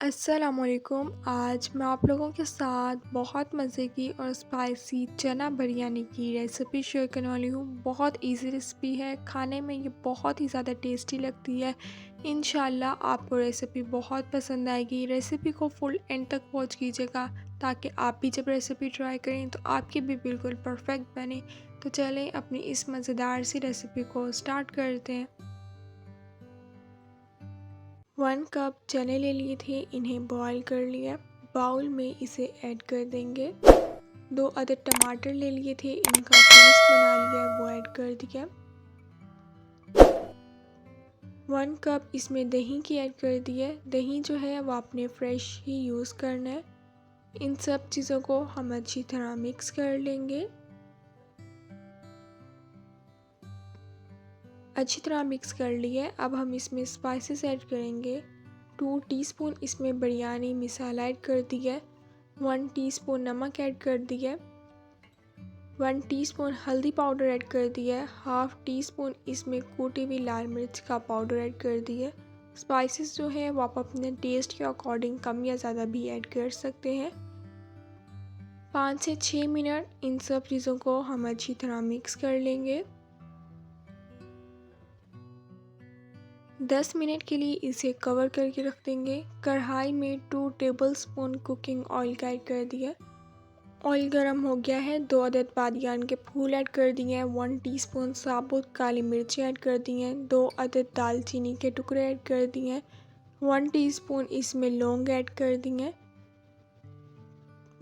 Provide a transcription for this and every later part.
अस्सलामुअलैकुम। आज मैं आप लोगों के साथ बहुत मज़े की और स्पाइसी चना बिरयानी की रेसिपी शेयर करने वाली हूँ। बहुत इजी रेसिपी है, खाने में ये बहुत ही ज़्यादा टेस्टी लगती है। इंशाल्लाह आपको रेसिपी बहुत पसंद आएगी। रेसिपी को फुल एंड तक वॉच कीजिएगा ताकि आप भी जब रेसिपी ट्राई करें तो आपकी भी बिल्कुल परफेक्ट बने। तो चलें अपनी इस मज़ेदार सी रेसिपी को स्टार्ट करते हैं। 1 कप चने ले लिए थे, इन्हें बॉईल कर लिया। बाउल में इसे ऐड कर देंगे। 2 अदद टमाटर ले लिए थे, इनका पेस्ट बना लिया है, वो ऐड कर दिया। 1 कप इसमें दही की ऐड कर दी है। दही जो है वो आपने फ्रेश ही यूज़ करना है। इन सब चीज़ों को हम अच्छी तरह मिक्स कर लेंगे। अच्छी तरह मिक्स कर लिया है। अब हम इसमें स्पाइसेस ऐड करेंगे। 2 टीस्पून इसमें बिरयानी मसाला ऐड कर दिया है। 1 टीस्पून नमक ऐड कर दिया है। 1 टीस्पून हल्दी पाउडर ऐड कर दिया है। हाफ टी स्पून इसमें कूटी हुई लाल मिर्च का पाउडर ऐड कर दिया है। स्पाइसेस जो है वो आप अपने टेस्ट के अकॉर्डिंग कम या ज़्यादा भी ऐड कर सकते हैं। 5 से 6 मिनट इन सब चीज़ों को हम अच्छी तरह मिक्स कर लेंगे। 10 मिनट के लिए इसे कवर करके रख देंगे। कढ़ाई में 2 टेबलस्पून कुकिंग ऑयल का ऐड कर दिया। ऑयल गरम हो गया है। 2 अदद बादियान के फूल ऐड कर दिए हैं। 1 टीस्पून साबुत काली मिर्ची ऐड कर दी हैं। 2 अदद दालचीनी के टुकड़े ऐड कर दिए हैं। 1 टीस्पून इसमें लौंग ऐड कर दी हैं।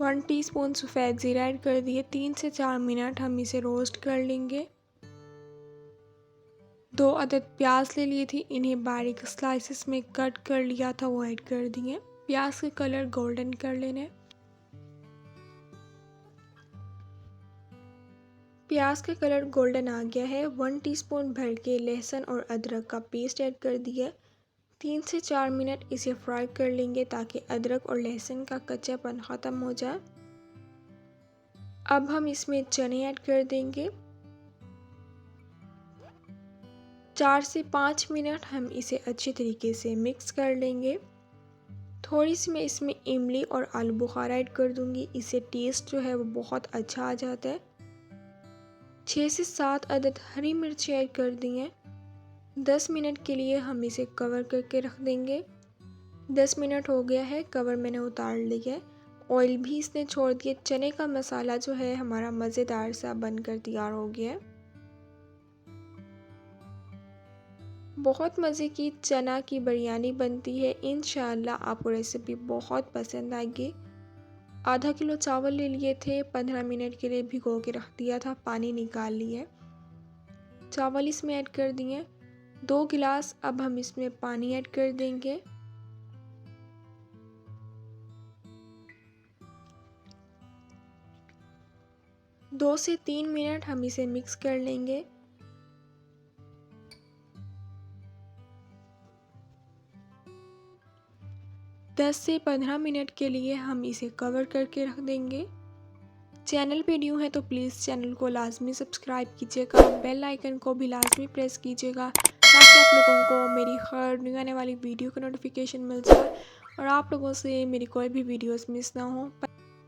1 टीस्पून सफ़ेद ज़ीरा ऐड कर दिए। 3 से 4 मिनट हम इसे रोस्ट कर लेंगे। 2 अदद प्याज ले लिए थी, इन्हें बारीक स्लाइसेस में कट कर लिया था, वो ऐड कर दिए। प्याज का कलर गोल्डन कर लेने। प्याज का कलर गोल्डन आ गया है। 1 टीस्पून भर के लहसुन और अदरक का पेस्ट ऐड कर दिया। 3 से 4 मिनट इसे फ्राई कर लेंगे ताकि अदरक और लहसुन का कच्चापन ख़त्म हो जाए। अब हम इसमें चने ऐड कर देंगे। 4 से 5 मिनट हम इसे अच्छी तरीके से मिक्स कर लेंगे। थोड़ी सी मैं इसमें इमली और आलू बुखारा ऐड कर दूंगी, इससे टेस्ट जो है वो बहुत अच्छा आ जाता है। 6 से 7 अदद हरी मिर्ची ऐड कर दी हैं। 10 मिनट के लिए हम इसे कवर करके रख देंगे। 10 मिनट हो गया है, कवर मैंने उतार लिया है। ऑयल भी इसने छोड़ दिया। चने का मसाला जो है हमारा मज़ेदार सा बनकर तैयार हो गया है। बहुत मज़े की चना की बिरयानी बनती है। इंशाअल्लाह आपको रेसिपी बहुत पसंद आएगी। आधा किलो चावल ले लिए थे, 15 मिनट के लिए भिगो के रख दिया था, पानी निकाल लिए। चावल इसमें ऐड कर दिए। 2 गिलास अब हम इसमें पानी ऐड कर देंगे। दो से 3 मिनट हम इसे मिक्स कर लेंगे। दस से 15 मिनट के लिए हम इसे कवर करके रख देंगे। चैनल पे न्यू है तो प्लीज़ चैनल को लाजमी सब्सक्राइब कीजिएगा, बेल आइकन को भी लाजमी प्रेस कीजिएगा ताकि आप लोगों को मेरी हर न्यू आने वाली वीडियो का नोटिफिकेशन मिल जाए और आप लोगों से मेरी कोई भी वीडियोस मिस ना हो।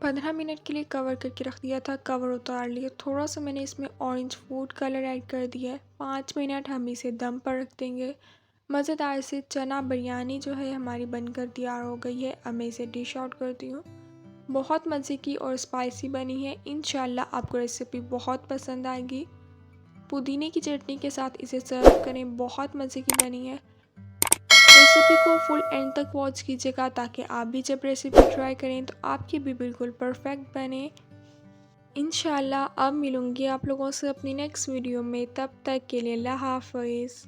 15 मिनट के लिए कवर करके रख दिया था, कवर उतार लिया। थोड़ा सा मैंने इसमें ऑरेंज फूड कलर ऐड कर दिया है। 5 मिनट हम इसे दम पर रख देंगे। मज़ेदार से चना बिरयानी जो है हमारी बनकर तैयार हो गई है। अब मैं इसे डिश आउट करती हूँ। बहुत मज़े की और स्पाइसी बनी है। इंशाल्लाह आपको रेसिपी बहुत पसंद आएगी। पुदीने की चटनी के साथ इसे सर्व करें, बहुत मज़े की बनी है। रेसिपी को फुल एंड तक वॉच कीजिएगा ताकि आप भी जब रेसिपी ट्राई करें तो आपकी भी बिल्कुल परफेक्ट बने। इंशाल्लाह अब मिलूँगी आप लोगों से अपनी नेक्स्ट वीडियो में, तब तक के लिए अल्लाह हाफ़िज़।